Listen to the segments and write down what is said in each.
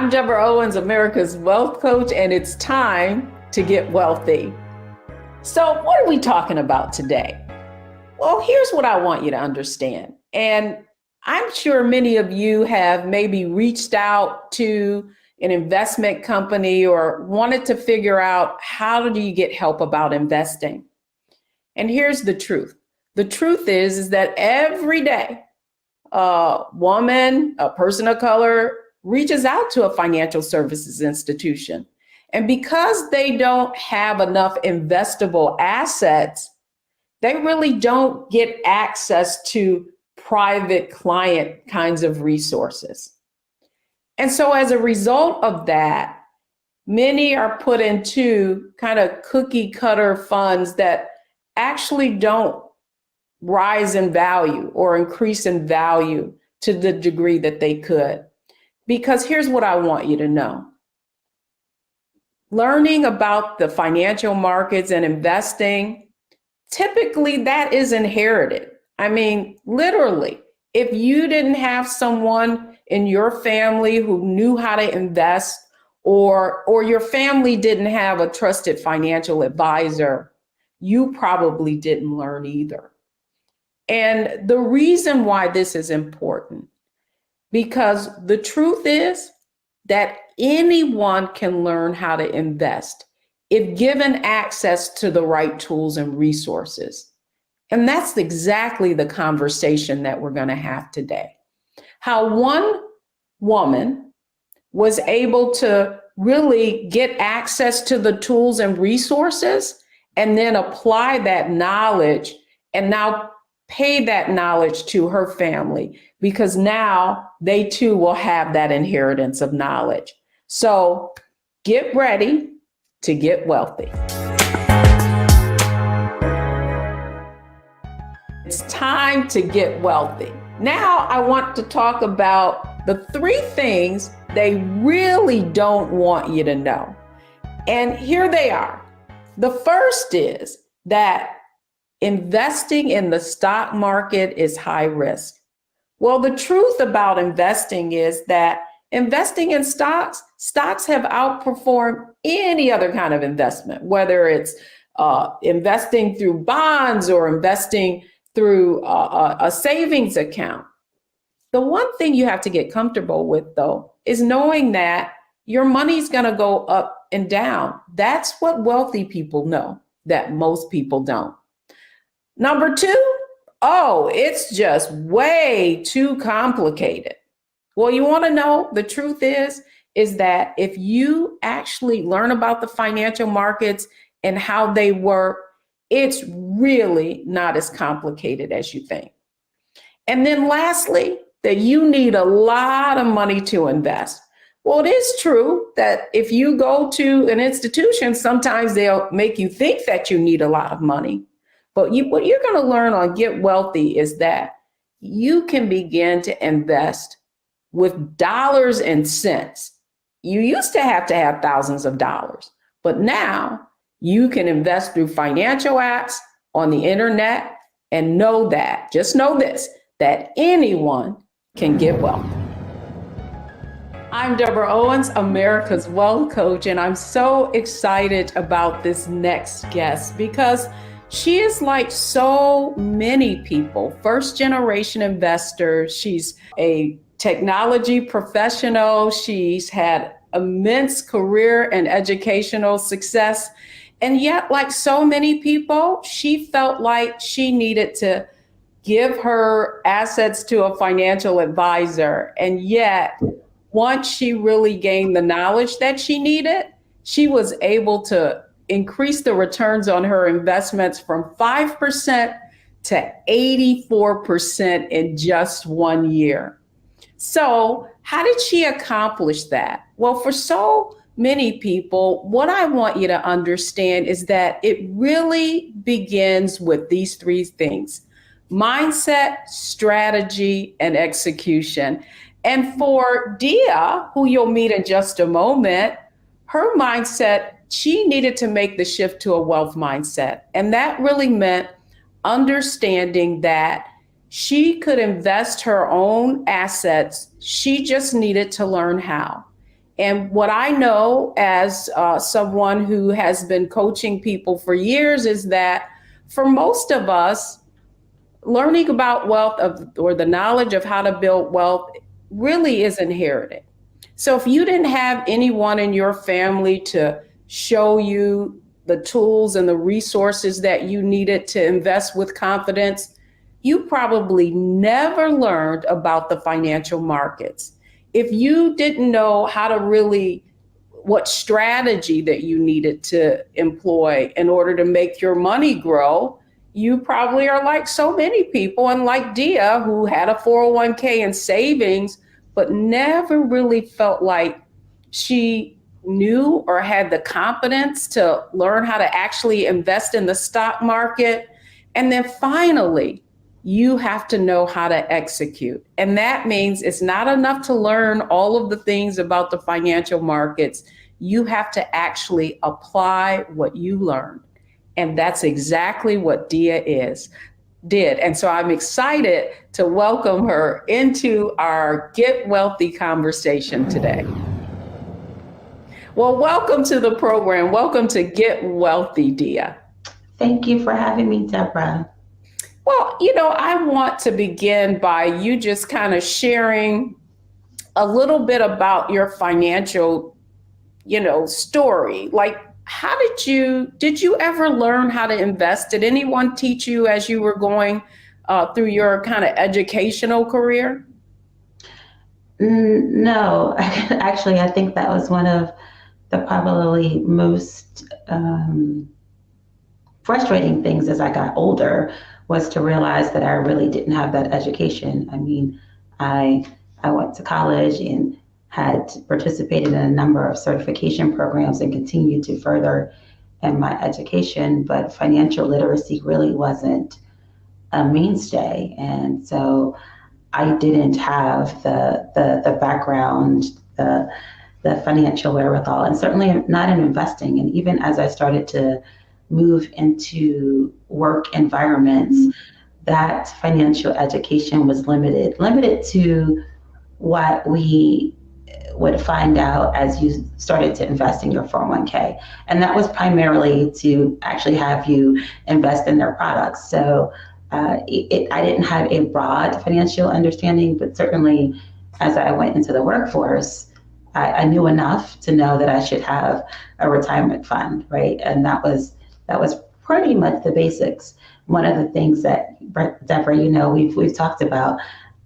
I'm Deborah Owens, America's wealth coach, and it's time to get wealthy. So, what are we talking about today? Well, here's what I want you to understand. And I'm sure many of you have maybe reached out to an investment company or wanted to figure out how do you get help about investing. And here's the truth. The truth is that every day, a woman, a person of color, reaches out to a financial services institution. And because they don't have enough investable assets, they really don't get access to private client kinds of resources. And so as a result of that, many are put into kind of cookie cutter funds that actually don't rise in value or increase in value to the degree that they could. Because here's what I want you to know. Learning about the financial markets and investing, typically that is inherited. I mean, literally, if you didn't have someone in your family who knew how to invest, or your family didn't have a trusted financial advisor, you probably didn't learn either. And the reason why this is important, because the truth is that anyone can learn how to invest if given access to the right tools and resources. And that's exactly the conversation that we're going to have today. How one woman was able to really get access to the tools and resources and then apply that knowledge and now pay that knowledge to her family, because now they too will have that inheritance of knowledge. So get ready to get wealthy. It's time to get wealthy. Now I want to talk about the 3 things they really don't want you to know. And here they are. The first is that investing in the stock market is high risk. Well, the truth about investing is that investing in stocks have outperformed any other kind of investment, whether it's investing through bonds or investing through a savings account. The one thing you have to get comfortable with, though, is knowing that your money's going to go up and down. That's what wealthy people know that most people don't. Number 2, it's just way too complicated. Well, you want to know the truth is that if you actually learn about the financial markets and how they work, it's really not as complicated as you think. And then lastly, that you need a lot of money to invest. Well, it is true that if you go to an institution, sometimes they'll make you think that you need a lot of money. But what you're going to learn on Get Wealthy is that you can begin to invest with dollars and cents. You used to have thousands of dollars, but now you can invest through financial apps on the internet, and just know this, that anyone can get wealthy. I'm Deborah Owens, America's wealth coach, and I'm so excited about this next guest because she is like so many people, first generation investors. She's a technology professional. She's had immense career and educational success. And yet, like so many people, she felt like she needed to give her assets to a financial advisor. And yet, once she really gained the knowledge that she needed, she was able to increase the returns on her investments from 5% to 84% in just 1 year. So how did she accomplish that? Well, for so many people, what I want you to understand is that it really begins with these 3 things: mindset, strategy, and execution. And for Diya, who you'll meet in just a moment, her mindset, she needed to make the shift to a wealth mindset. And that really meant understanding that she could invest her own assets. She just needed to learn how. And what I know as someone who has been coaching people for years is that for most of us, learning about wealth or the knowledge of how to build wealth really is inherited. So if you didn't have anyone in your family to show you the tools and the resources that you needed to invest with confidence, you probably never learned about the financial markets. If you didn't know how to really what strategy that you needed to employ in order to make your money grow, you probably are like so many people, and like Diya, who had a 401k and savings, but never really felt like she knew or had the confidence to learn how to actually invest in the stock market. And then finally, you have to know how to execute. And that means it's not enough to learn all of the things about the financial markets. You have to actually apply what you learned. And that's exactly what did. And so I'm excited to welcome her into our Get Wealthy conversation today. Well, welcome to the program. Welcome to Get Wealthy, Diya. Thank you for having me, Deborah. Well, I want to begin by you just kind of sharing a little bit about your financial, story. Like, how did you ever learn how to invest? Did anyone teach you as you were going through your kind of educational career? No, actually, I think that was one of the probably most frustrating things as I got older was to realize that I really didn't have that education. I mean, I I went to college and had participated in a number of certification programs and continued to further in my education, but financial literacy really wasn't a mainstay. And so I didn't have the background, the financial wherewithal, and certainly not in investing. And even as I started to move into work environments, that financial education was limited to what we would find out as you started to invest in your 401k. And that was primarily to actually have you invest in their products. So I didn't have a broad financial understanding, but certainly as I went into the workforce, I knew enough to know that I should have a retirement fund, right? And that was pretty much the basics. One of the things that Deborah, we've talked about.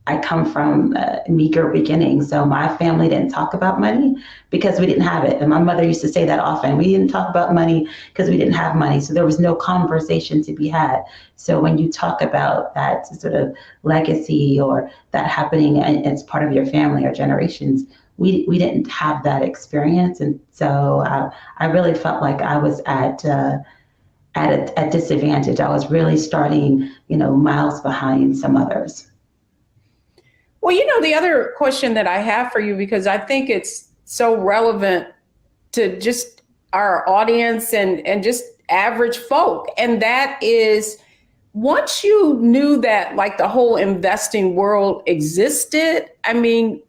I come from meager beginnings, so my family didn't talk about money because we didn't have it. And my mother used to say that often. We didn't talk about money because we didn't have money, so there was no conversation to be had. So when you talk about that sort of legacy or that happening as part of your family or generations, we didn't have that experience, and so I really felt like I was at a disadvantage. I was really starting, miles behind some others. Well, the other question that I have for you, because I think it's so relevant to just our audience and just average folk, and that is once you knew that like the whole investing world existed, I mean,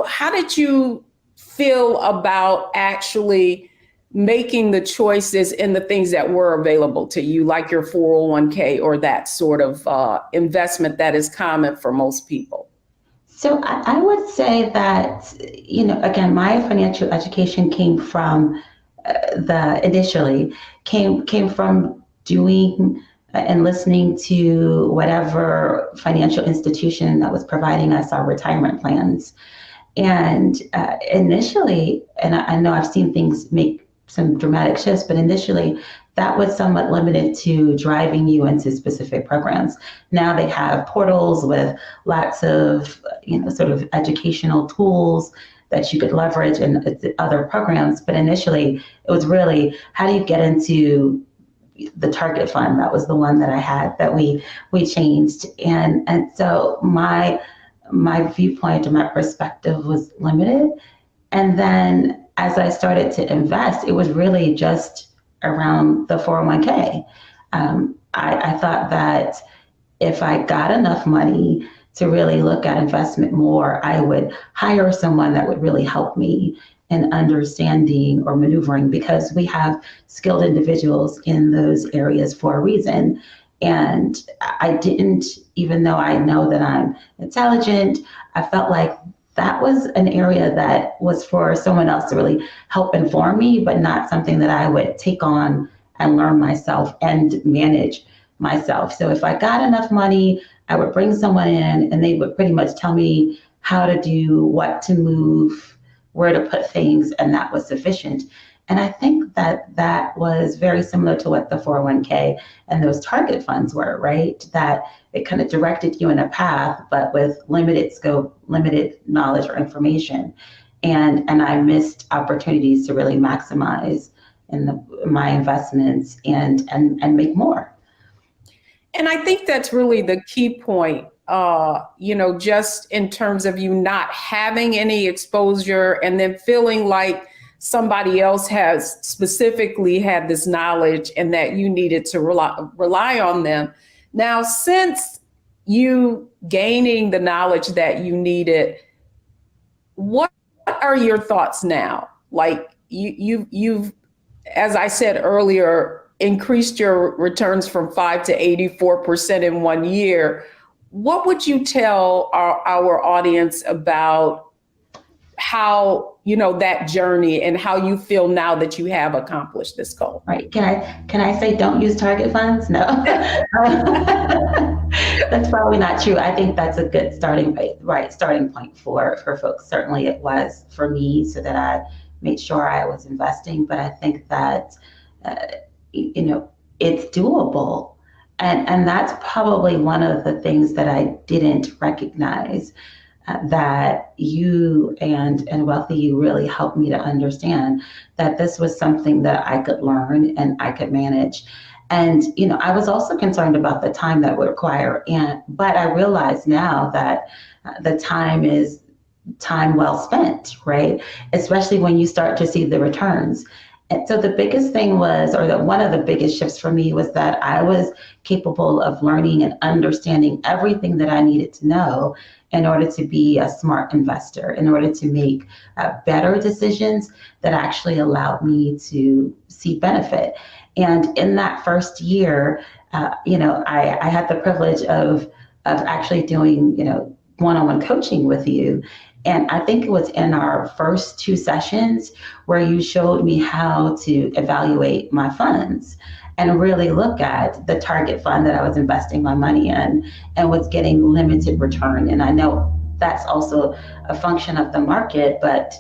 how did you feel about actually making the choices in the things that were available to you, like your 401k or that sort of investment that is common for most people? So I would say that, again, my financial education came from initially came from doing and listening to whatever financial institution that was providing us our retirement plans. And initially, and I know I've seen things make some dramatic shifts, but initially that was somewhat limited to driving you into specific programs. Now they have portals with lots of, sort of educational tools that you could leverage in other programs. But initially it was really, how do you get into the target fund? That was the one that I had that we changed. And so my viewpoint or my perspective was limited. And then as I started to invest, it was really just around the 401k. I thought that if I got enough money to really look at investment more, I would hire someone that would really help me in understanding or maneuvering, because we have skilled individuals in those areas for a reason. And I didn't, even though I know that I'm intelligent, I felt like that was an area that was for someone else to really help inform me, but not something that I would take on and learn myself and manage myself. So if I got enough money, I would bring someone in and they would pretty much tell me how to do, what to move, where to put things, and that was sufficient. And I think that that was very similar to what the 401k and those target funds were, right? That it kind of directed you in a path, but with limited scope, limited knowledge or information. And I missed opportunities to really maximize my investments and make more. And I think that's really the key point, just in terms of you not having any exposure and then feeling like somebody else has specifically had this knowledge and that you needed to rely on them. Now, since you gaining the knowledge that you needed, what are your thoughts now? Like you've, as I said earlier, increased your returns from 5 to 84% in 1 year. What would you tell our audience about how, that journey and how you feel now that you have accomplished this goal? Right. Can I say don't use target funds? No. That's probably not true. I think that's a good starting point for folks. Certainly it was for me, so that I made sure I was investing. But I think that it's doable. And that's probably one of the things that I didn't recognize, that you and Wealthy You really helped me to understand that this was something that I could learn and I could manage. And, I was also concerned about the time that would require. But I realize now that the time is time well spent, right? Especially when you start to see the returns. And so the biggest thing was, one of the biggest shifts for me was that I was capable of learning and understanding everything that I needed to know in order to be a smart investor, in order to make better decisions that actually allowed me to see benefit. And in that first year, I had the privilege of actually doing, one-on-one coaching with you. And I think it was in our first 2 sessions where you showed me how to evaluate my funds and really look at the target fund that I was investing my money in and was getting limited return. And I know that's also a function of the market, but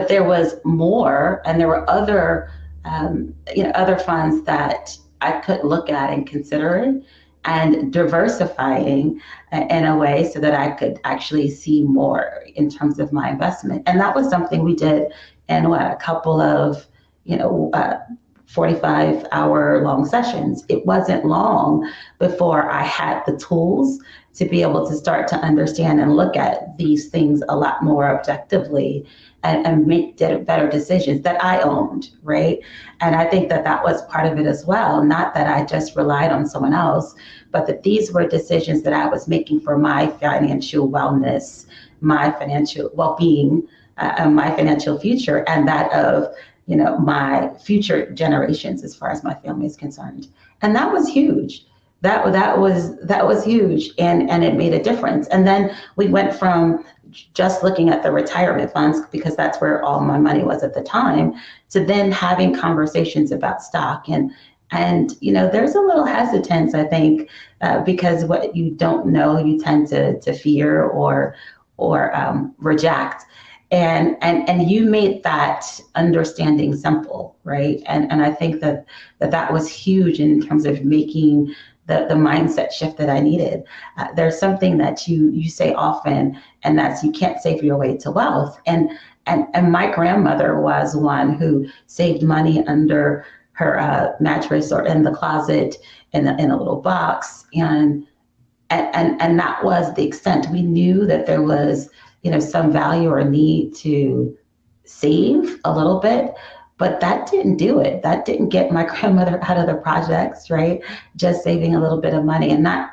there was more, and there were other other funds that I could look at and consider it, and diversifying in a way so that I could actually see more in terms of my investment. And that was something we did in a couple of 45-hour long sessions. It wasn't long before I had the tools to be able to start to understand and look at these things a lot more objectively and make better decisions that I owned, right? And I think that that was part of it as well. Not that I just relied on someone else, but that these were decisions that I was making for my financial wellness, my financial well-being, my financial future, and that of my future generations as far as my family is concerned. And that was huge. That was huge, and it made a difference. And then we went from just looking at the retirement funds, because that's where all my money was at the time, to then having conversations about stock. And there's a little hesitance, I think, because what you don't know, you tend to fear or reject. And you made that understanding simple, right? And I think that was huge in terms of making the mindset shift that I needed. There's something that you say often, and that's you can't save your way to wealth. And my grandmother was one who saved money under her mattress or in the closet in a little box, and that was the extent. We knew that there was some value or need to save a little bit, but that didn't do it. That didn't get my grandmother out of the projects, right? Just saving a little bit of money. And not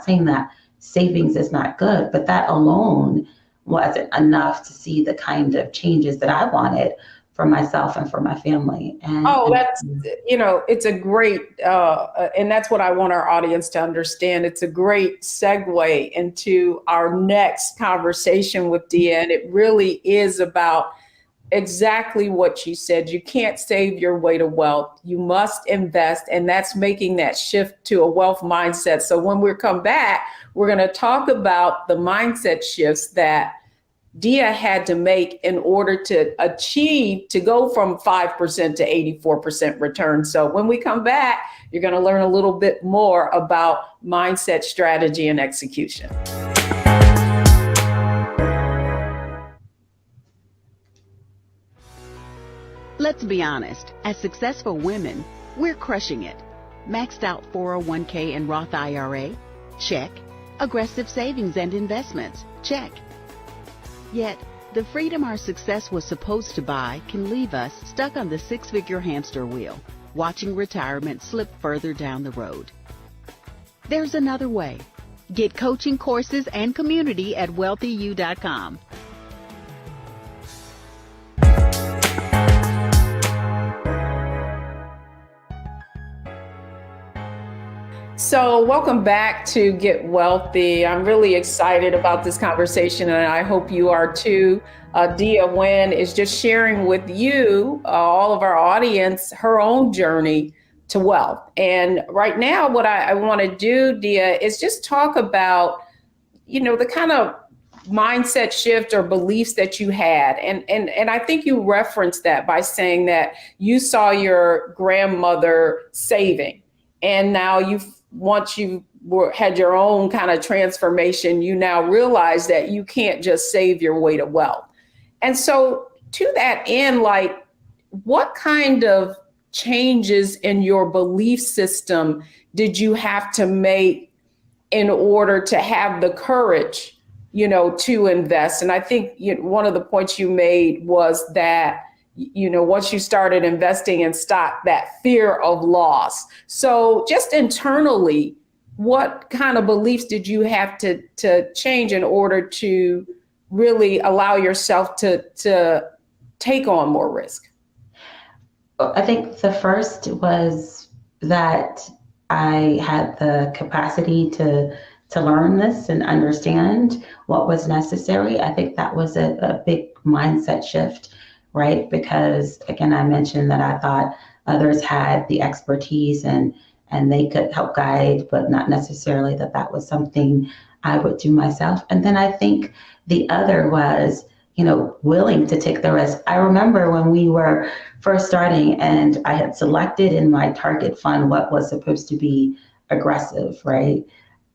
saying that savings is not good, but that alone wasn't enough to see the kind of changes that I wanted for myself and for my family. Oh, that's, it's a great, and that's what I want our audience to understand. It's a great segue into our next conversation with Diya. And it really is about exactly what you said. You can't save your way to wealth. You must invest. And that's making that shift to a wealth mindset. So when we come back, we're going to talk about the mindset shifts that Diya had to make in order to achieve, to go from 5% to 84% return. So when we come back, you're going to learn a little bit more about mindset, strategy, and execution. Let's be honest, as successful women, we're crushing it. Maxed out 401k and Roth IRA? Check. Aggressive savings and investments? Check. Yet, the freedom our success was supposed to buy can leave us stuck on the six-figure hamster wheel, watching retirement slip further down the road. There's another way. Get coaching courses and community at wealthyu.com. So welcome back to Get Wealthy. I'm really excited about this conversation, and I hope you are too. Diya Nguyen is just sharing with you, all of our audience, her own journey to wealth. And right now, what I want to do, Diya, is just talk about, the kind of mindset shift or beliefs that you had. And I think you referenced that by saying that you saw your grandmother saving, and now once you had your own kind of transformation, you now realize that you can't just save your way to wealth. And so to that end, like, what kind of changes in your belief system did you have to make in order to have the courage, to invest? And I think one of the points you made was that once you started investing in stock, that fear of loss. So just internally, what kind of beliefs did you have to change in order to really allow yourself to take on more risk? I think the first was that I had the capacity to learn this and understand what was necessary. I think that was a big mindset shift, right? Because again, I mentioned that I thought others had the expertise and they could help guide, but not necessarily that was something I would do myself. And then I think the other was, willing to take the risk. I remember when we were first starting and I had selected in my target fund what was supposed to be aggressive, right?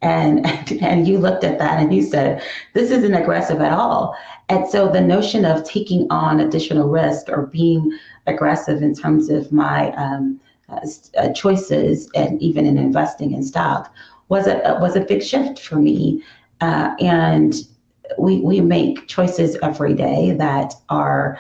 And you looked at that and you said, this isn't aggressive at all. And so the notion of taking on additional risk or being aggressive in terms of my choices and even in investing in stock was a big shift for me. And we make choices every day that are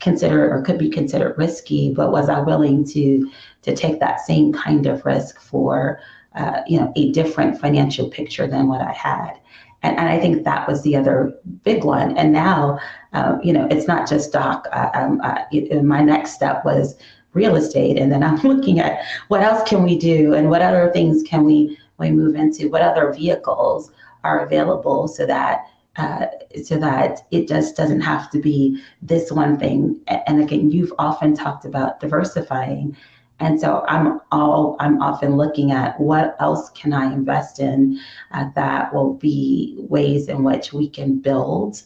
considered or could be considered risky, but was I willing to take that same kind of risk for a different financial picture than what I had? And I think that was the other big one. And now, it's not just stock. My next step was real estate. And then I'm looking at what else can we do and what other things can we move into, what other vehicles are available so that it just doesn't have to be this one thing. And again, you've often talked about diversifying. And so I'm often looking at what else can I invest in that will be ways in which we can build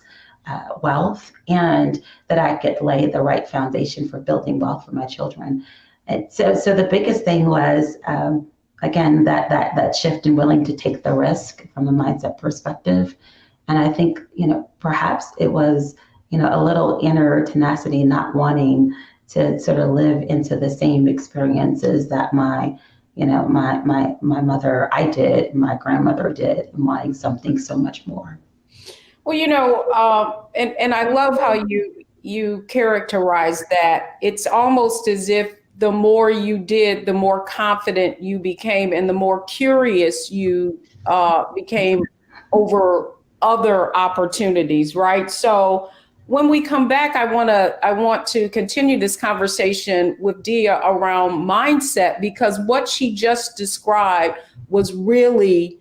wealth and that I could lay the right foundation for building wealth for my children. And so the biggest thing was, again, that shift in willing to take the risk from a mindset perspective. And I think, perhaps it was, a little inner tenacity, not wanting to sort of live into the same experiences that my mother, I did, my grandmother did, and wanting something so much more. Well, and I love how you characterize that. It's almost as if the more you did, the more confident you became, and the more curious you became over other opportunities, right? So when we come back, I want to continue this conversation with Diya around mindset, because what she just described was really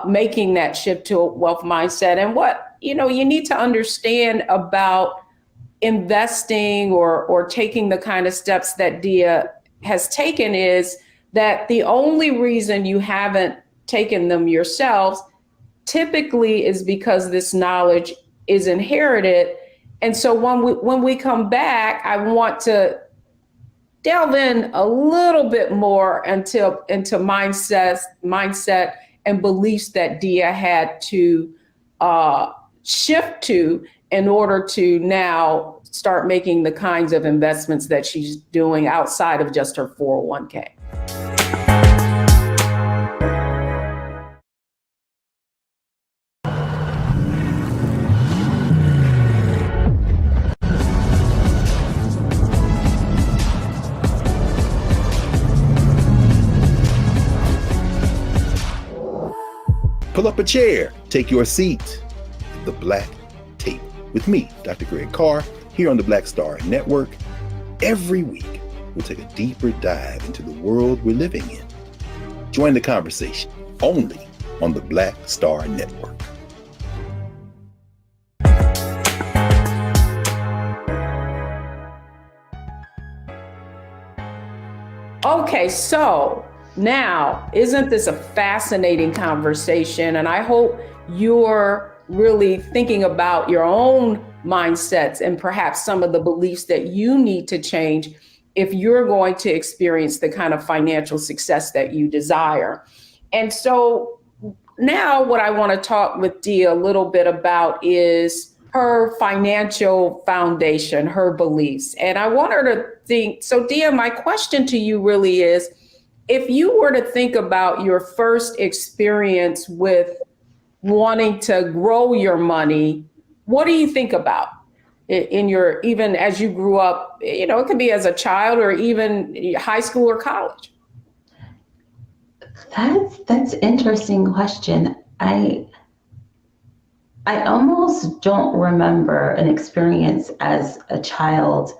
making that shift to a wealth mindset. And what you need to understand about investing or taking the kind of steps that Diya has taken is that the only reason you haven't taken them yourselves typically is because this knowledge is inherited. And so when we come back, I want to delve in a little bit more into mindset and beliefs that Diya had to shift to in order to now start making the kinds of investments that she's doing outside of just her 401k. Pull up a chair, take your seat. The Black Tape with me, Dr. Greg Carr, here on the Black Star Network. Every week, we'll take a deeper dive into the world we're living in. Join the conversation only on the Black Star Network. Okay, so now, isn't this a fascinating conversation? And I hope you're really thinking about your own mindsets and perhaps some of the beliefs that you need to change if you're going to experience the kind of financial success that you desire. And so now what I want to talk with Diya a little bit about is her financial foundation, her beliefs. And I want her to think, so Diya, my question to you really is, if you were to think about your first experience with wanting to grow your money, what do you think about in your, even as you grew up, it could be as a child or even high school or college? That's an interesting question. I almost don't remember an experience as a child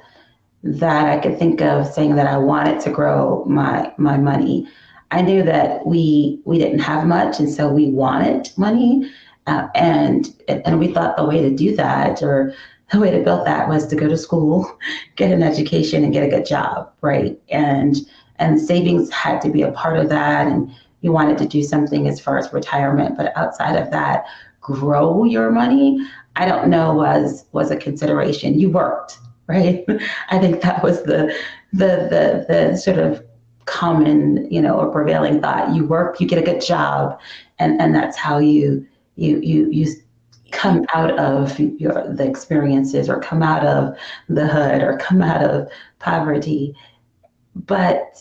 that I could think of saying that I wanted to grow my money. I knew that we didn't have much, and so we wanted money, and we thought the way to do that, or the way to build that, was to go to school, get an education, and get a good job, right? And savings had to be a part of that, and you wanted to do something as far as retirement, but outside of that, grow your money, I don't know was a consideration. You worked. Right. I think that was the sort of common, or prevailing thought. You work, you get a good job, and that's how you come out of the experiences, or come out of the hood, or come out of poverty. But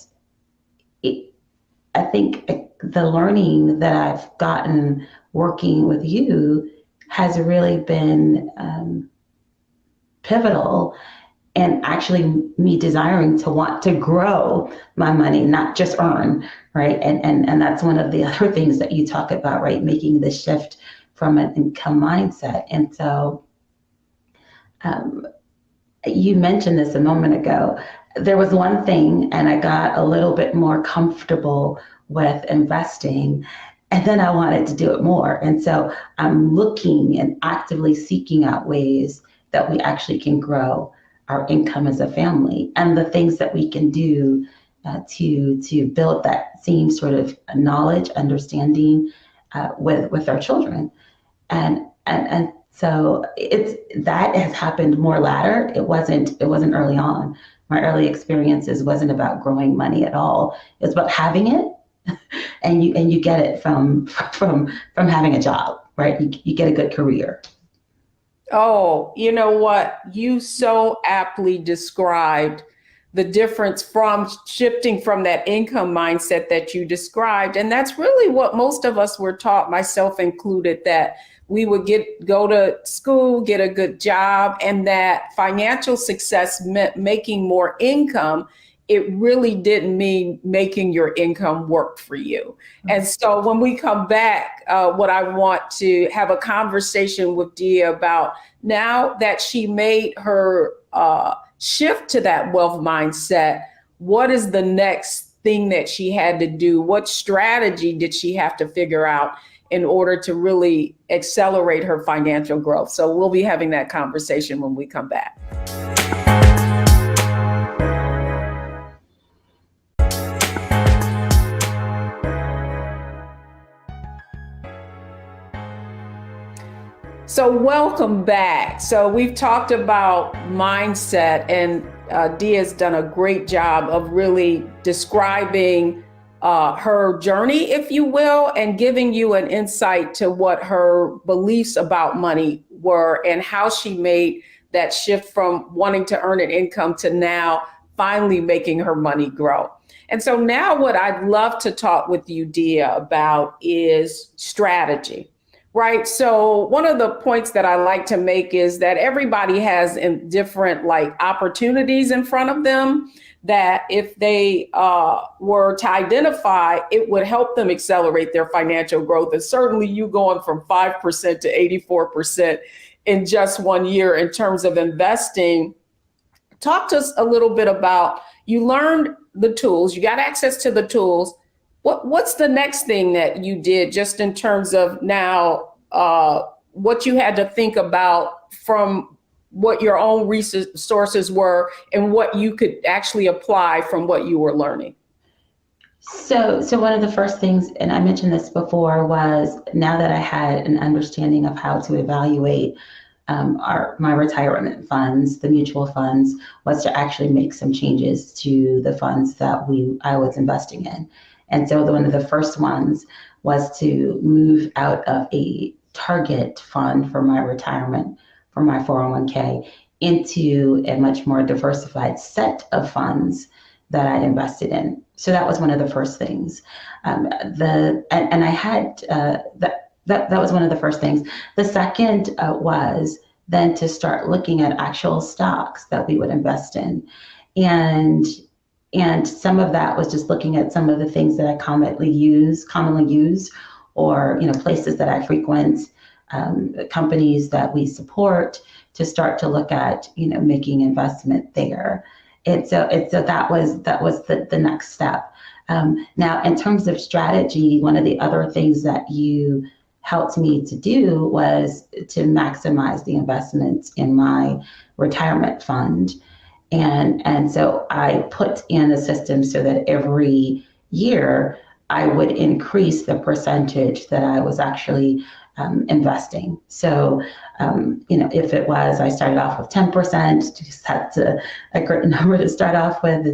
I think the learning that I've gotten working with you has really been pivotal, and actually me desiring to want to grow my money, not just earn, right? And that's one of the other things that you talk about, right? Making the shift from an income mindset. And so you mentioned this a moment ago. There was one thing, and I got a little bit more comfortable with investing, and then I wanted to do it more. And so I'm looking and actively seeking out ways that we actually can grow our income as a family, and the things that we can do to build that same sort of knowledge, understanding with our children. And so that has happened more latter. It wasn't early on. My early experiences wasn't about growing money at all. It's about having it, and you get it from having a job, right? You get a good career. Oh, you know what? You so aptly described the difference from shifting from that income mindset that you described. And that's really what most of us were taught, myself included, that we would go to school, get a good job, and that financial success meant making more income it really didn't mean making your income work for you. And so when we come back, what I want to have a conversation with Diya about, now that she made her shift to that wealth mindset, what is the next thing that she had to do? What strategy did she have to figure out in order to really accelerate her financial growth? So we'll be having that conversation when we come back. So welcome back. So we've talked about mindset, and Diya's done a great job of really describing her journey, if you will, and giving you an insight to what her beliefs about money were and how she made that shift from wanting to earn an income to now finally making her money grow. And so now what I'd love to talk with you, Diya, about is strategy. Right. So one of the points that I like to make is that everybody has different opportunities in front of them, that if they were to identify, it would help them accelerate their financial growth. And certainly you going from 5% to 84% in just 1 year in terms of investing. Talk to us a little bit about, you learned the tools, you got access to the tools. What's the next thing that you did, just in terms of now what you had to think about from what your own resources were and what you could actually apply from what you were learning? So one of the first things, and I mentioned this before, was now that I had an understanding of how to evaluate my retirement funds, the mutual funds, was to actually make some changes to the funds that I was investing in. And so one of the first ones was to move out of a target fund for my retirement, for my 401k, into a much more diversified set of funds that I invested in. So that was one of the first things. That was one of the first things. The second was then to start looking at actual stocks that we would invest in. And some of that was just looking at some of the things that I commonly use, or places that I frequent, companies that we support, to start to look at making investment there. And so that was the next step. Now, in terms of strategy, one of the other things that you helped me to do was to maximize the investments in my retirement fund. And so I put in a system so that every year I would increase the percentage that I was actually investing. So, if it was, I started off with 10%, just that's a great number to start off with.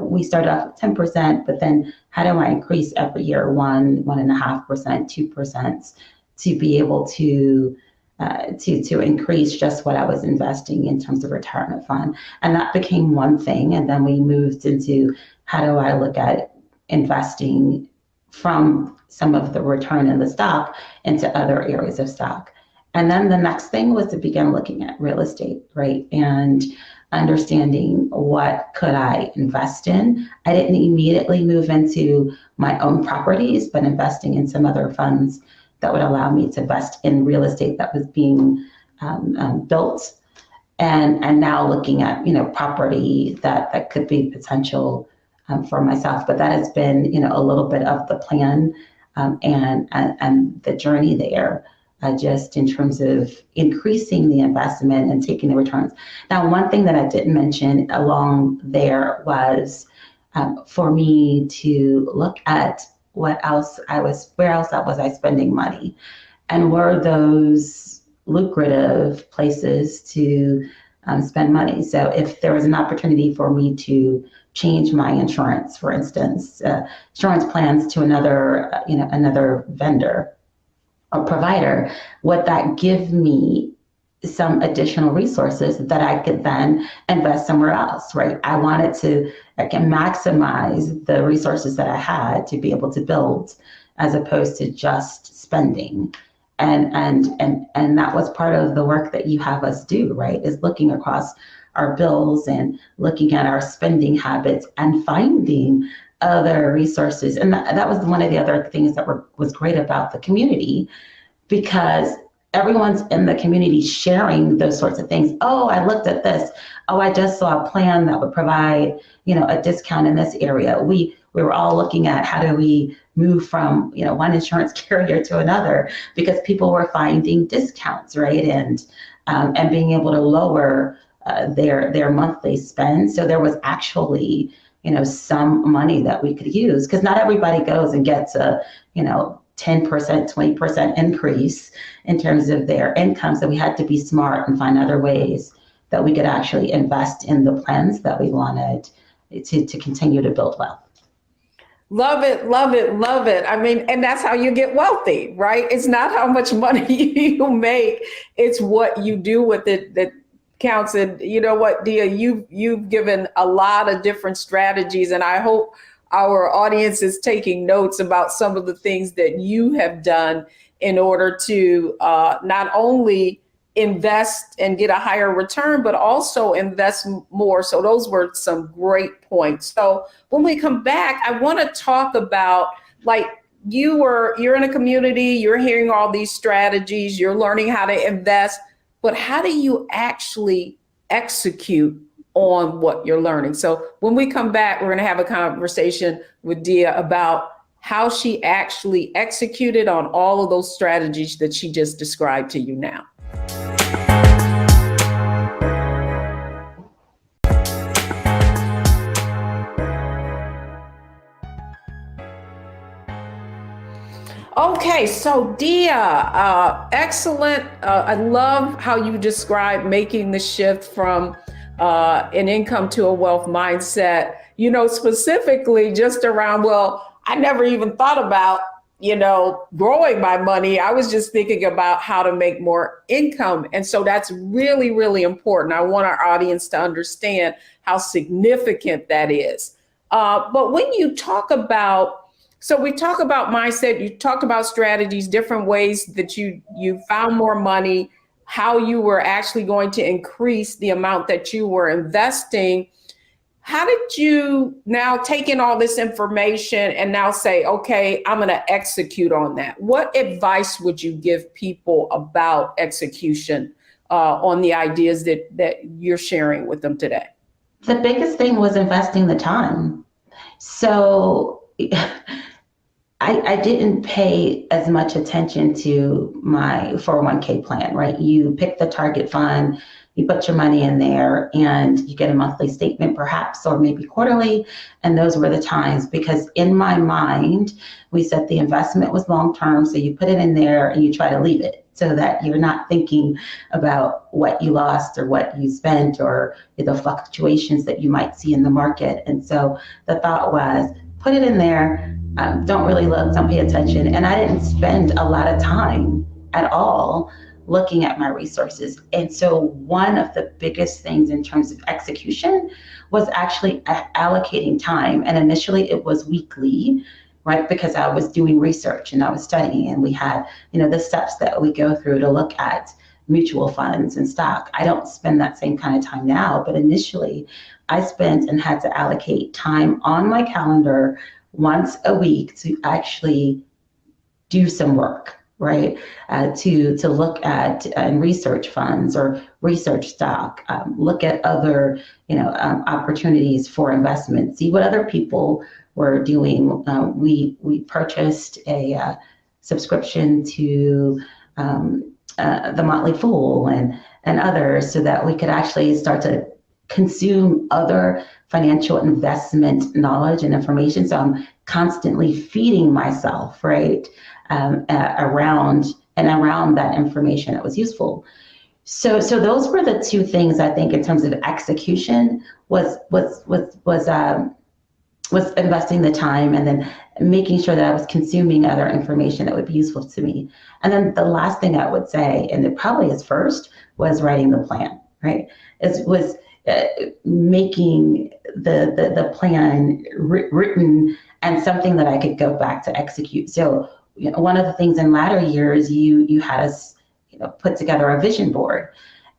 We started off with 10%, but then how do I increase every year 1.5%, 2%, to be able to increase just what I was investing in terms of retirement fund. And that became one thing. And then we moved into, how do I look at investing from some of the return in the stock into other areas of stock. And then the next thing was to begin looking at real estate, right? And understanding what could I invest in. I didn't immediately move into my own properties, but investing in some other funds that would allow me to invest in real estate that was being built, and now looking at property that could be potential for myself. But that has been a little bit of the plan and the journey there, just in terms of increasing the investment and taking the returns. Now, one thing that I didn't mention along there was for me to look at where else was I spending money, and were those lucrative places to spend money. So if there was an opportunity for me to change my insurance, for instance, insurance plans to another vendor or provider, would that give me some additional resources that I could then invest somewhere else, right? I wanted to maximize the resources that I had to be able to build, as opposed to just spending. And that was part of the work that you have us do, right? Is looking across our bills and looking at our spending habits and finding other resources. And that was one of the other things that was great about the community, because everyone's in the community sharing those sorts of things. Oh, I looked at this. Oh, I just saw a plan that would provide, a discount in this area. We were all looking at how do we move from, one insurance carrier to another, because people were finding discounts, right? And being able to lower their monthly spend. So there was actually, some money that we could use, because not everybody goes and gets a, 10%, 20% increase in terms of their income. So we had to be smart and find other ways that we could actually invest in the plans that we wanted to continue to build wealth. Love it, love it, love it. I mean, and that's how you get wealthy, right? It's not how much money you make, it's what you do with it that counts. And you know what, Diya, you've given a lot of different strategies, and I hope our audience is taking notes about some of the things that you have done in order to not only invest and get a higher return, but also invest more. So those were some great points. So when we come back, I want to talk about, like, you're in a community, you're hearing all these strategies, you're learning how to invest, but how do you actually execute on what you're learning? So when we come back, we're going to have a conversation with Diya about how she actually executed on all of those strategies that she just described to you now. Okay, so Diya, excellent. I love how you describe making the shift from an income to a wealth mindset, specifically just around, well, I never even thought about, growing my money. I was just thinking about how to make more income. And so that's really, really important. I want our audience to understand how significant that is. But when you talk about, so we talk about mindset, you talk about strategies, different ways that you found more money, how you were actually going to increase the amount that you were investing. How did you now take in all this information and now say, okay, I'm going to execute on that? What advice would you give people about execution on the ideas that you're sharing with them today? The biggest thing was investing the time. So I didn't pay as much attention to my 401k plan, right? You pick the target fund, you put your money in there, and you get a monthly statement perhaps, or maybe quarterly. And those were the times, because in my mind, we said the investment was long-term. So you put it in there and you try to leave it so that you're not thinking about what you lost or what you spent or the fluctuations that you might see in the market. And so the thought was, put it in there. Don't really look, don't pay attention. And I didn't spend a lot of time at all looking at my resources. And so one of the biggest things in terms of execution was actually allocating time. And initially it was weekly, right? Because I was doing research and I was studying, and we had, the steps that we go through to look at mutual funds and stock. I don't spend that same kind of time now, but initially I spent and had to allocate time on my calendar once a week to actually do some work, right? To look at and research funds or research stock, look at other, opportunities for investment, see what other people were doing. We purchased a subscription to the Motley Fool and others, so that we could actually start to consume other financial investment knowledge and information. So I'm constantly feeding myself, right, around that information that was useful. So those were the two things I think in terms of execution was investing the time, and then making sure that I was consuming other information that would be useful to me. And then the last thing I would say, and it probably is first, was writing the plan, right? It was making the plan written and something that I could go back to execute. So one of the things in latter years, you had us put together a vision board.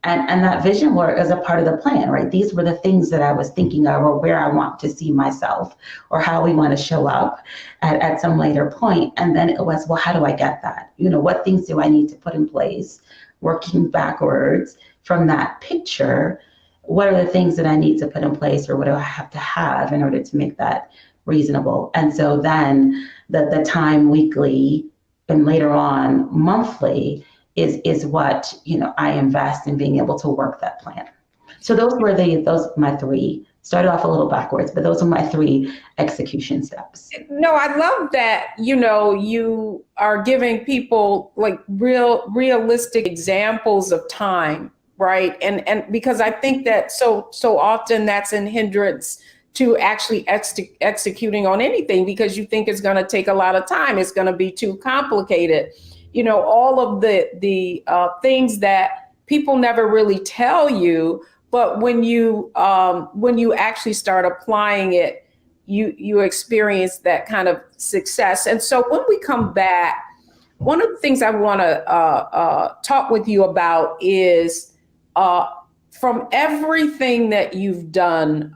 And that vision work is a part of the plan, right? These were the things that I was thinking of, or where I want to see myself, or how we want to show up at some later point. And then it was, well, how do I get that? What things do I need to put in place? Working backwards from that picture, what are the things that I need to put in place, or what do I have to have in order to make that reasonable? And so then the time weekly and later on monthly is what I invest in being able to work that plan. So those my three. Started off a little backwards, but those are my three execution steps. No, I love that, you are giving people like realistic examples of time, right? And because I think that so often that's an hindrance to actually executing on anything, because you think it's going to take a lot of time. It's going to be too complicated. All of the things that people never really tell you, but when you actually start applying it, you experience that kind of success. And so when we come back, one of the things I want to talk with you about is from everything that you've done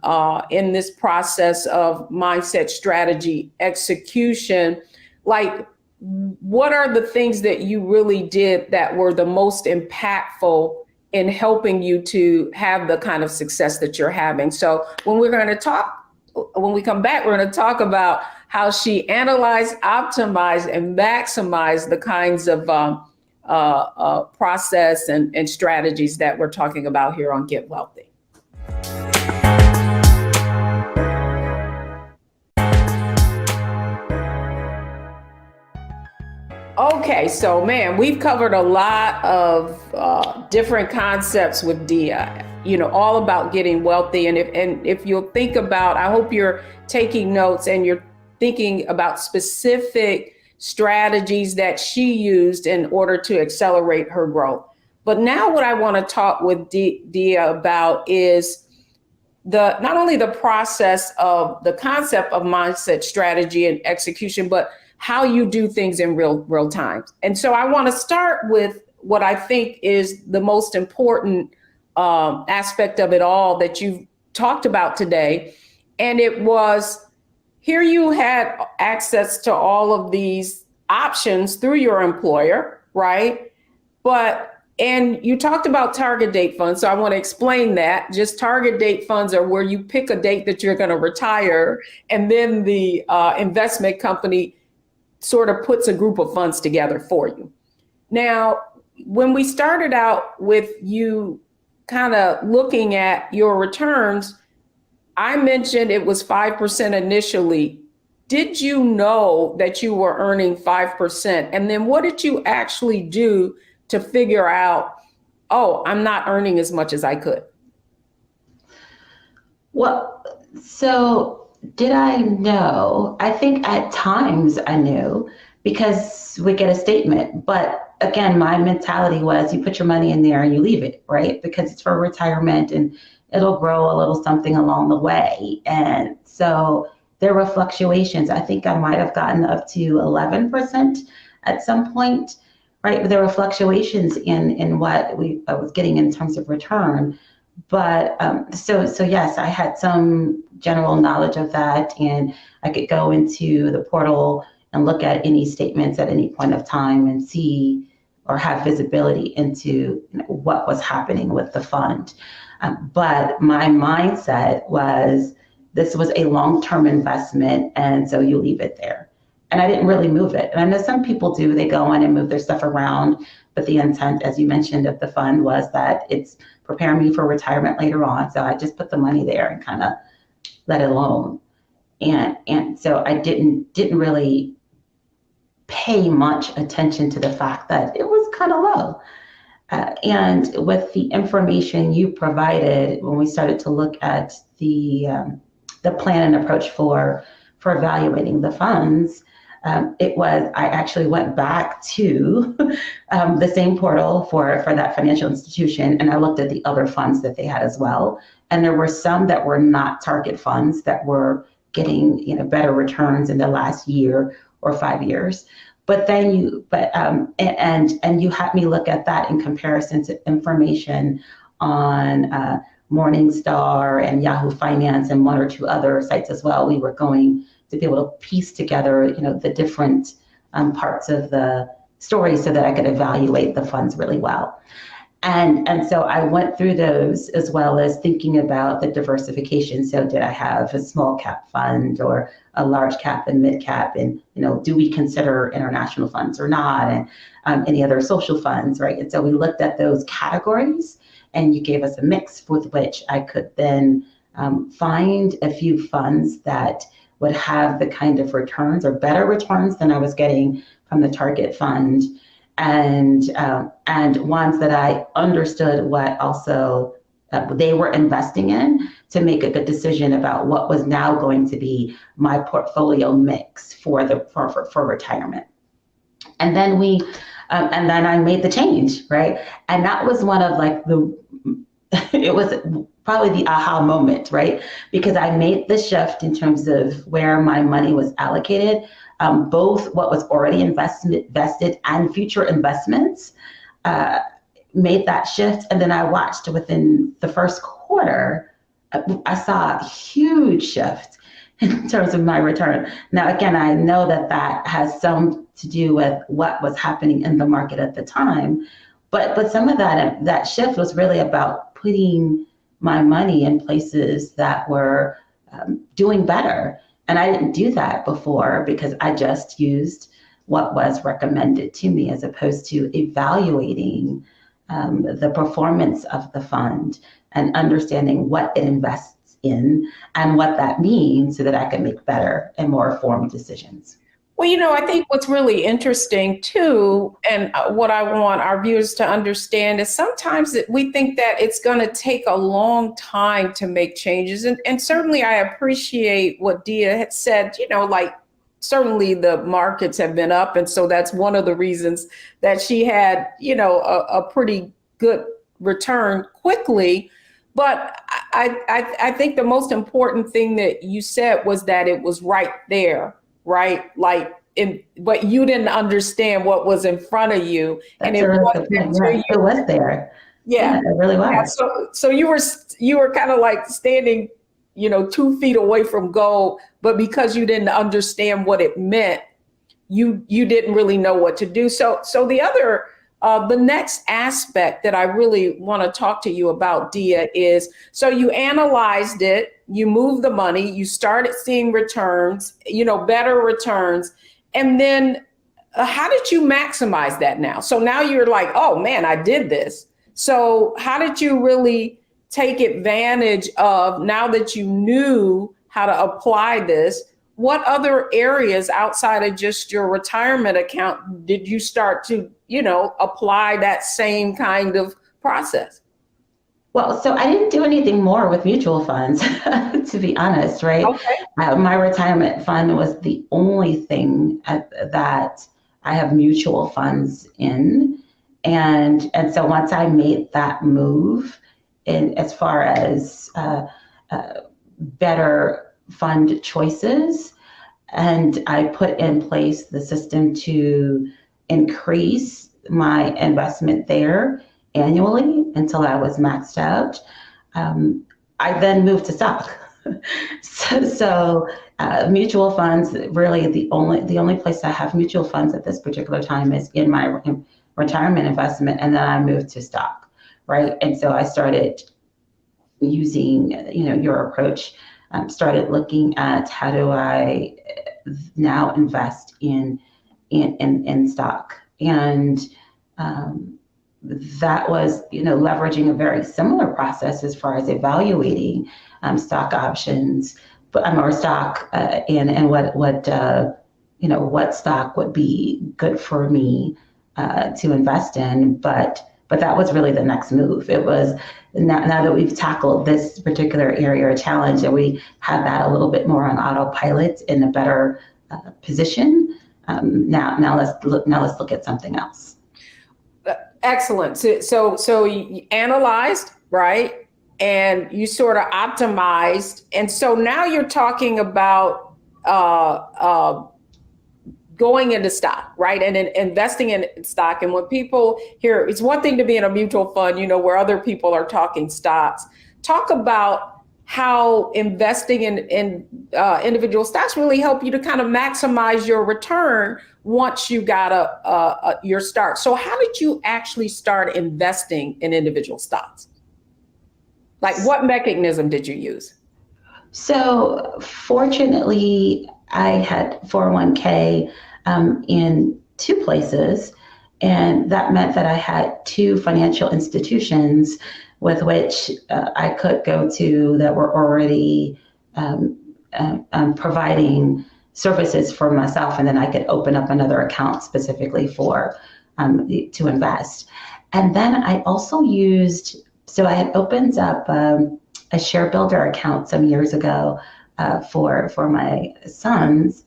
in this process of mindset, strategy, execution, like, what are the things that you really did that were the most impactful in helping you to have the kind of success that you're having? So when we come back, we're going to talk about how she analyzed, optimized, and maximized the kinds of process and strategies that we're talking about here on Get Wealthy. Okay, so man, we've covered a lot of different concepts with Diya, all about getting wealthy. And if you'll think about, I hope you're taking notes and you're thinking about specific strategies that she used in order to accelerate her growth. But now what I want to talk with Diya about is not only the process of the concept of mindset, strategy, and execution, but how you do things in real time. And so I want to start with what I think is the most important aspect of it all that you've talked about today. And it was, here you had access to all of these options through your employer, right? And you talked about target date funds. So I want to explain that. Just target date funds are where you pick a date that you're going to retire, and then the investment company sort of puts a group of funds together for you. Now, when we started out with you kind of looking at your returns, I mentioned it was 5% initially. Did you know that you were earning 5%? And then what did you actually do to figure out, oh, I'm not earning as much as I could? Well, so did I know? I think at times I knew, because we get a statement. But again, my mentality was, you put your money in there and you leave it, right? Because it's for retirement and it'll grow a little something along the way. And so there were fluctuations. I think I might have gotten up to 11% at some point, right? There were fluctuations in what I was getting in terms of return. But so yes, I had some general knowledge of that, and I could go into the portal and look at any statements at any point of time and see or have visibility into what was happening with the fund. But my mindset was, this was a long-term investment, and so you leave it there. And I didn't really move it. And I know some people do, they go in and move their stuff around, but the intent, as you mentioned, of the fund was that it's preparing me for retirement later on. So I just put the money there and kind of let it alone. And so I didn't really pay much attention to the fact that it was kind of low. And with the information you provided, when we started to look at the plan and approach for evaluating the funds, I actually went back to the same portal for that financial institution, and I looked at the other funds that they had as well. And there were some that were not target funds that were getting better returns in the last year or 5 years. But then and you had me look at that in comparison to information on Morningstar and Yahoo Finance and one or two other sites as well. We were going to be able to piece together, the different parts of the story so that I could evaluate the funds really well. And so I went through those as well as thinking about the diversification. So did I have a small cap fund or a large cap and mid cap? And, do we consider international funds or not? And any other social funds, right? And so we looked at those categories and you gave us a mix with which I could then find a few funds that would have the kind of returns or better returns than I was getting from the target fund. And ones that I understood what also they were investing in to make a good decision about what was now going to be my portfolio mix for retirement. And then and then I made the change, right? And that was one of it was probably the aha moment, right? Because I made the shift in terms of where my money was allocated. Both what was already invested and future investments made that shift. And then I watched within the first quarter, I saw a huge shift in terms of my return. Now, again, I know that has some to do with what was happening in the market at the time, but some of that shift was really about putting my money in places that were doing better. And I didn't do that before because I just used what was recommended to me as opposed to evaluating the performance of the fund and understanding what it invests in and what that means so that I can make better and more informed decisions. Well, I think what's really interesting too, and what I want our viewers to understand is sometimes that we think that it's going to take a long time to make changes. And certainly I appreciate what Diya had said, certainly the markets have been up. And so that's one of the reasons that she had, a pretty good return quickly. But I think the most important thing that you said was that it was right there. Right? But you didn't understand what was in front of you. It was there. Yeah, it really was. Yeah, so you were kind of like standing, 2 feet away from gold, but because you didn't understand what it meant, you didn't really know what to do. So the next aspect that I really want to talk to you about, Diya, is so you analyzed it, you moved the money, you started seeing returns, better returns. And then how did you maximize that now? So now you're like, oh man, I did this. So how did you really take advantage of, now that you knew how to apply this, what other areas outside of just your retirement account did you start to, apply that same kind of process? Well, so I didn't do anything more with mutual funds, to be honest, right? Okay. My retirement fund was the only thing that I have mutual funds in. And so once I made that move as far as better fund choices, and I put in place the system to increase my investment there annually until I was maxed out. I then moved to stock. So mutual funds, really the only place I have mutual funds at this particular time is in my retirement investment, and then I moved to stock, right? And so I started using, your approach, started looking at how do I now invest in stock. And that was, leveraging a very similar process as far as evaluating stock options, or stock and what stock would be good for me to invest in. But that was really the next move. It was now that we've tackled this particular area or challenge, and we have that a little bit more on autopilot in a better position. Now let's look at something else. Excellent. So you analyzed, right? And you sort of optimized. And so now you're talking about going into stock, right? And investing in stock. And when people hear, it's one thing to be in a mutual fund, where other people are talking stocks. Talk about how investing in individual stocks really help you to kind of maximize your return once you got your start. So how did you actually start investing in individual stocks? Like, what mechanism did you use? So fortunately, I had 401k in two places, and that meant that I had two financial institutions with which I could go to that were already providing services for myself, and then I could open up another account specifically for to invest. And then I also so I had opened up a share builder account some years ago for my sons,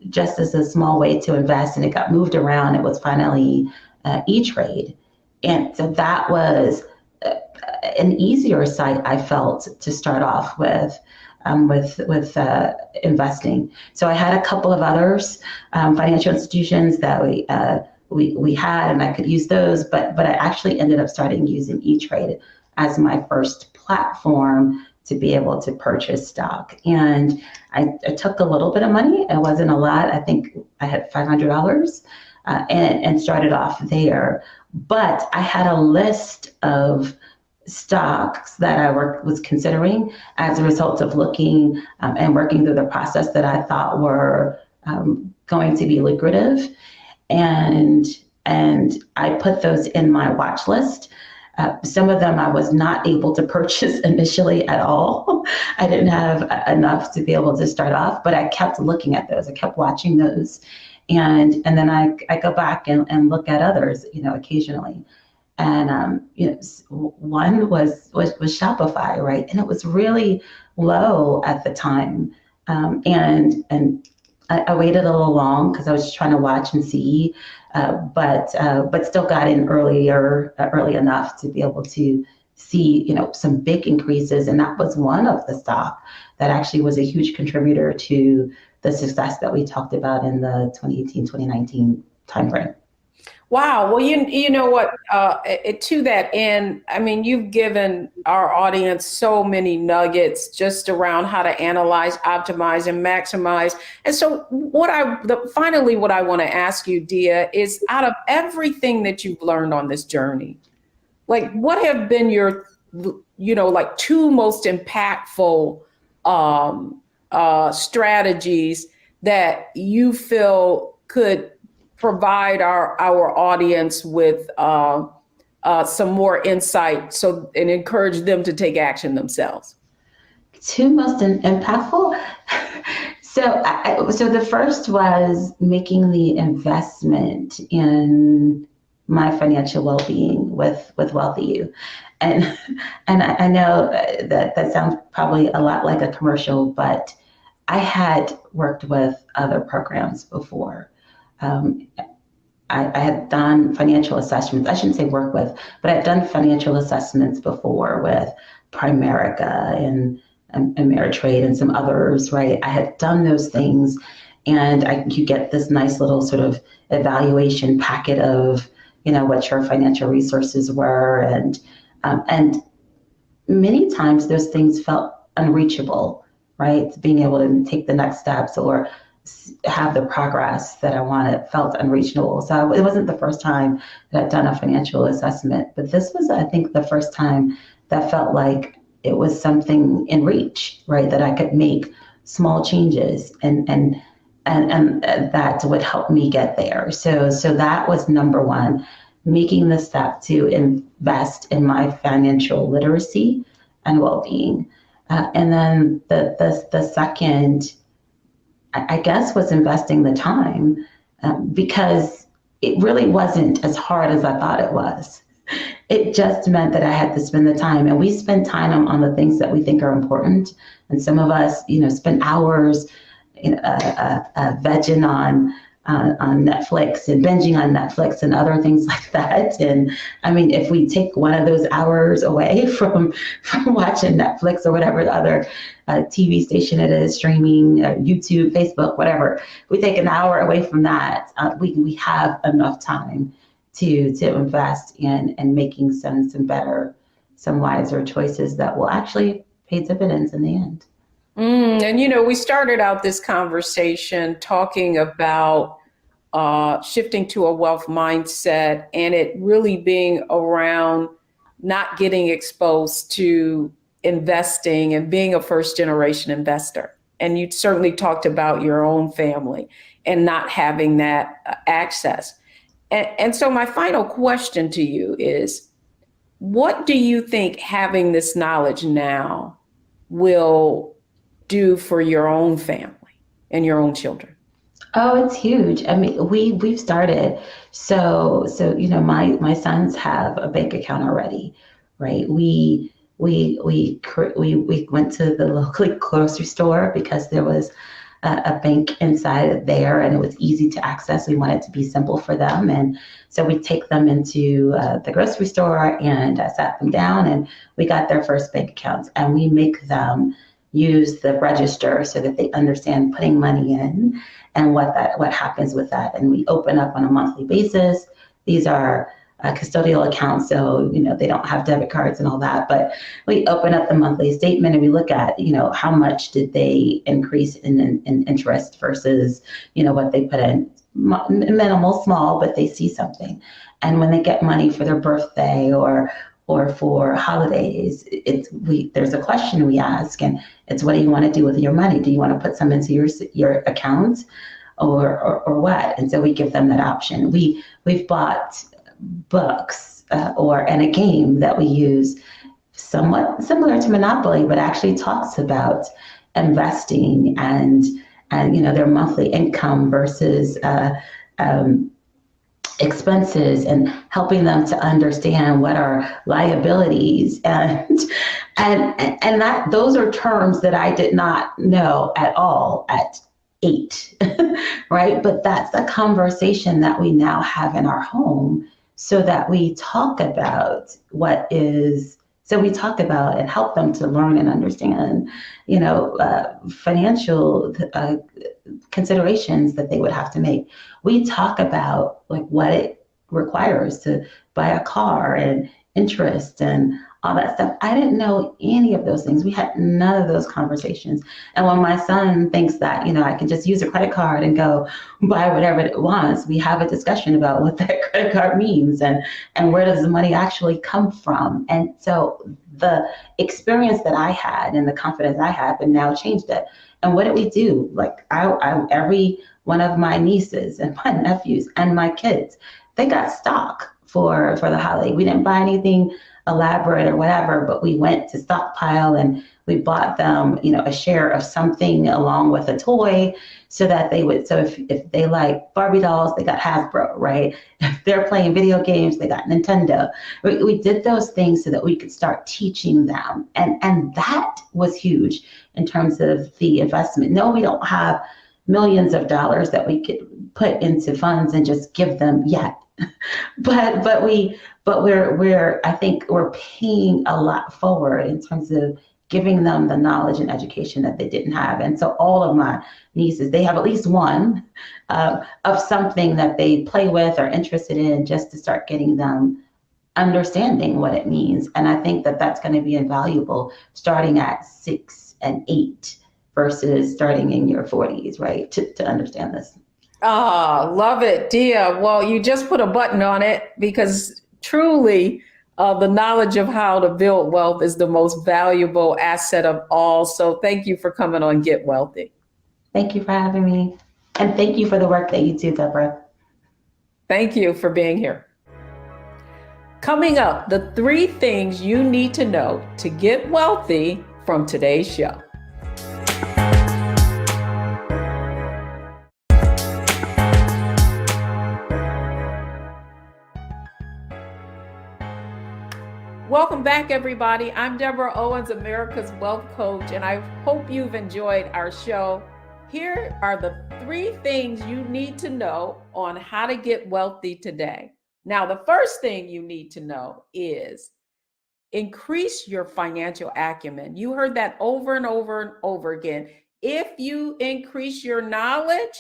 just as a small way to invest, and it got moved around. It was finally E-Trade, and so that was an easier site I felt to start off with investing. So I had a couple of others, financial institutions that we had, and I could use those, but I actually ended up starting using E-Trade as my first platform to be able to purchase stock. And I took a little bit of money. It wasn't a lot. I think I had $500 and started off there. But I had a list of stocks that I was considering as a result of looking and working through the process that I thought were going to be lucrative. And I put those in my watch list. Some of them I was not able to purchase initially at all. I didn't have enough to be able to start off, but I kept looking at those. I kept watching those. And then I go back and look at others, occasionally. And, one was Shopify, right? And it was really low at the time. And I waited a little long because I was just trying to watch and see, but still got in early enough to be able to see, some big increases. And that was one of the stock that actually was a huge contributor to the success that we talked about in the 2018, 2019 timeframe. Wow. Well, you know what, to that end, I mean, you've given our audience so many nuggets just around how to analyze, optimize, and maximize. And so finally, what I want to ask you, Diya, is out of everything that you've learned on this journey, like, what have been your, like, two most impactful strategies that you feel could provide our audience with some more insight and encourage them to take action themselves? Two most impactful. So the first was making the investment in my financial well-being with Wealthy You. And I know that sounds probably a lot like a commercial, but I had worked with other programs before. I had done financial assessments. I shouldn't say work with, but I'd done financial assessments before with Primerica and Ameritrade and some others, right? I had done those things, and you get this nice little sort of evaluation packet of, what your financial resources were, and many times those things felt unreachable, right? Being able to take the next steps or have the progress that I wanted felt unreachable. So it wasn't the first time that I'd done a financial assessment, but this was, I think, the first time that felt like it was something in reach, right? That I could make small changes and that would help me get there. So that was number one, making the step to invest in my financial literacy and well-being. And then the second, I guess, was investing the time, because it really wasn't as hard as I thought it was. It just meant that I had to spend the time, and we spend time on the things that we think are important. And some of us, spend hours, vegging on Netflix and binging on Netflix and other things like that. And I mean, if we take one of those hours away from watching Netflix or whatever the other TV station it is, streaming, YouTube, Facebook, whatever, we take an hour away from that, we have enough time to invest in making some better, some wiser choices that will actually pay dividends in the end. And we started out this conversation talking about shifting to a wealth mindset, and it really being around not getting exposed to investing and being a first generation investor. And you certainly talked about your own family and not having that access. And so my final question to you is, what do you think having this knowledge now will do for your own family and your own children? Oh, it's huge. I mean, we've started. So my sons have a bank account already, right? We went to the local grocery store because there was a bank inside there, and it was easy to access. We wanted it to be simple for them, and so we take them into the grocery store and sat them down, and we got their first bank accounts, and we make them use the register so that they understand putting money in and what happens with that. And we open up on a monthly basis. These are custodial accounts, so they don't have debit cards and all that, but we open up the monthly statement and we look at how much did they increase in interest versus what they put in. Minimal, small, but they see something. And when they get money for their birthday or for holidays, there's a question we ask, and it's, what do you want to do with your money? Do you want to put some into your account or what? And so we give them that option. We've bought books and a game that we use somewhat similar to Monopoly, but actually talks about investing and their monthly income versus expenses, and helping them to understand what are liabilities and that those are terms that I did not know at all at 8, right? But that's a conversation that we now have in our home, so that we talk about we talk about and help them to learn and understand, financial considerations that they would have to make. We talk about what it requires to buy a car and interest and all that stuff. I didn't know any of those things. We had none of those conversations. And when my son thinks that, I can just use a credit card and go buy whatever it wants, we have a discussion about what that credit card means and where does the money actually come from. And so the experience that I had and the confidence I had, but now changed it. And what did we do? Every one of my nieces and my nephews and my kids, they got stock for the holiday. We didn't buy anything elaborate or whatever, but we went to stockpile and we bought them, a share of something along with a toy, so that they would, so if they like Barbie dolls, they got Hasbro, right? If they're playing video games, they got Nintendo. We did those things so that we could start teaching them. And that was huge in terms of the investment. No, we don't have millions of dollars that we could put into funds and just give them yet. but I think we're paying a lot forward in terms of giving them the knowledge and education that they didn't have. And so all of my nieces, they have at least one of something that they play with or interested in, just to start getting them understanding what it means. And I think that that's going to be invaluable starting at 6 and 8 versus starting in your 40s, right? To understand this. Love it, Diya. Well, you just put a button on it, because truly the knowledge of how to build wealth is the most valuable asset of all. So thank you for coming on Get Wealthy. Thank you for having me. And thank you for the work that you do, Deborah. Thank you for being here. Coming up, the 3 things you need to know to get wealthy from today's show. Welcome back, everybody. I'm Deborah Owens, America's Wealth Coach, and I hope you've enjoyed our show. Here are the 3 things you need to know on how to get wealthy today. Now, the first thing you need to know is increase your financial acumen. You heard that over and over and over again. If you increase your knowledge,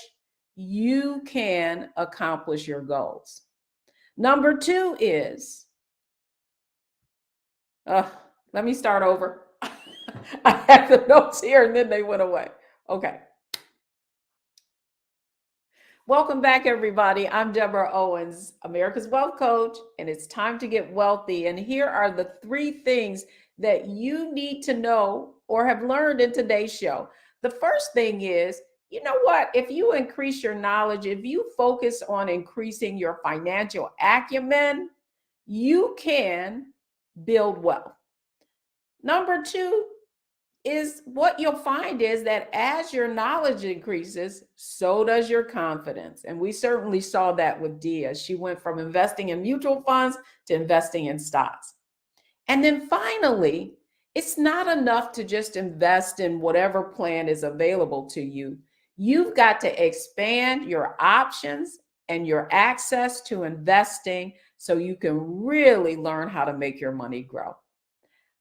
you can accomplish your goals. Number 2 is, let me start over. I had the notes here and then they went away. Okay. Welcome back, everybody. I'm Deborah Owens, America's Wealth Coach, and it's time to get wealthy. And here are the 3 things that you need to know or have learned in today's show. The first thing is, you know what? If you increase your knowledge, if you focus on increasing your financial acumen, you can build wealth. Number 2 is what you'll find is that as your knowledge increases, so does your confidence. And we certainly saw that with Diya. She went from investing in mutual funds to investing in stocks. And then finally, it's not enough to just invest in whatever plan is available to you. You've got to expand your options and your access to investing so you can really learn how to make your money grow.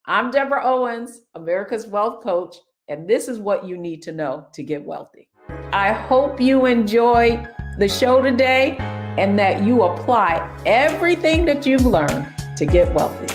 I'm Deborah Owens, America's Wealth Coach, and this is what you need to know to get wealthy. I hope you enjoyed the show today and that you apply everything that you've learned to get wealthy.